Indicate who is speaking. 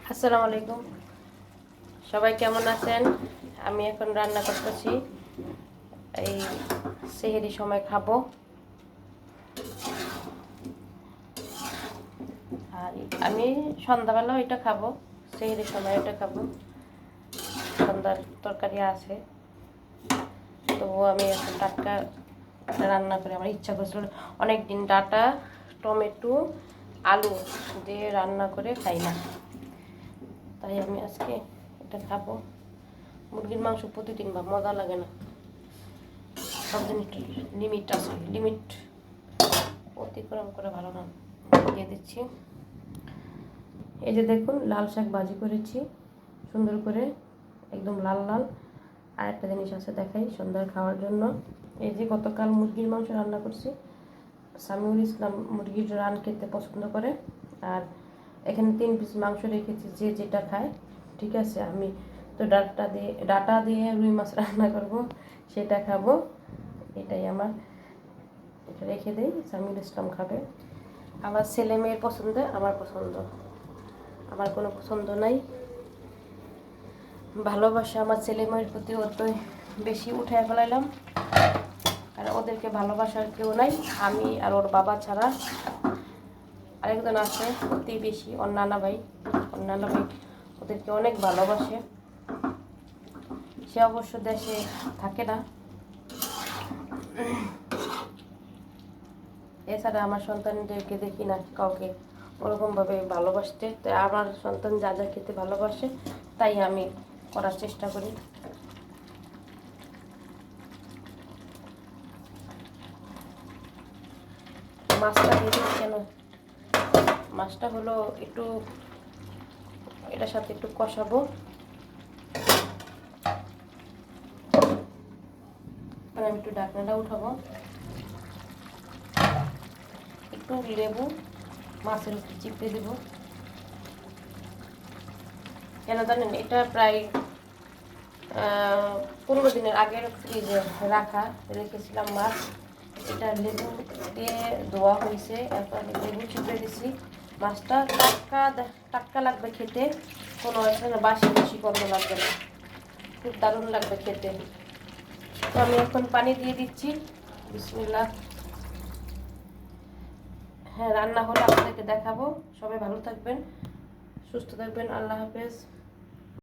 Speaker 1: আসসালামু আলাইকুম, সবাই কেমন আছেন? আমি এখন রান্না করতেছি, এই সেহরি সময় খাবো। আর আমি সন্ধ্যাবেলাও এটা খাবো, সেহরি সময় এটা খাবো। সন্ধ্যার তরকারি আছে, তবুও আমি এখন টাটকা রান্না করে আমার ইচ্ছা করছিল। অনেক দিন ডাঁটা, টমেটো, আলু দিয়ে রান্না করে খাই না, তাই আমি আজকে এটা খাবো। মুরগির মাংস প্রতিদিন বা মজা লাগে না, সব জিনিসটার লিমিট আছে, লিমিট অতিক্রম করে ভালো না। দিয়ে দিচ্ছি, এই যে দেখুন লাল শাক ভাজি করেছি সুন্দর করে, একদম লাল লাল। আর একটা জিনিস আছে দেখাই সন্ধ্যার খাওয়ার জন্য। এই যে গতকাল মুরগির মাংস রান্না করছি, সামিউল ইসলাম মুরগির রান খেতে পছন্দ করে। আর এখানে 3 পিস মাংস রেখেছি, যে যেটা খায়। ঠিক আছে, আমি তো ডাটা দিয়ে রুই মাছ রান্না করব, সেটা খাবো। এটাই আমার, এটা রেখে দেই, সামিউল ইসলাম খাবে। আমার ছেলে মেয়ের পছন্দে আমার পছন্দ, আমার কোনো পছন্দ নাই। ভালোবাসা আমার ছেলে মেয়ের প্রতি অতই বেশি উঠায় ফেলাইলাম, কারণ ওদেরকে ভালোবাসার কেউ নাই, আমি আর ওর বাবা ছাড়া। আরেকজন আছে অতি বেশি, ওর নানা ভাই ওদেরকে অনেক ভালোবাসে। সে অবশ্য দেশে থাকে না। এছাড়া আমার সন্তানদেরকে দেখি না কাউকে ওরকমভাবে ভালোবাসতে। তাই আমার সন্তান যা যা খেতে ভালোবাসে তাই আমি করার চেষ্টা করি। মাছটা দিয়ে কেন, মাছটা হলো একটু এটার সাথে একটু কষাবো। আমি একটু ঢাকনাটা উঠাবো, একটু লেবু মাছের উপর চিপড়ে দেব। কেন জানেন, এটা প্রায় 15 দিনের আগের ফ্রিজে রেখেছিলাম মাছ। এটা লেবু দিয়ে ধোয়া হয়েছে, এরপর লেবু চিপড়ে দিছি। মাছটা টাটকা টাটকা লাগবে খেতে, কোনো এখানে বাসি বাসি গন্ধ লাগবে না, খুব দারুণ লাগবে খেতে। তো আমি এখন পানি দিয়ে দিচ্ছি, বিসমিল্লাহ। হ্যাঁ, রান্না হলে আপনাদেরকে দেখাবো। সবাই ভালো থাকবেন, সুস্থ থাকবেন, আল্লাহ হাফেজ।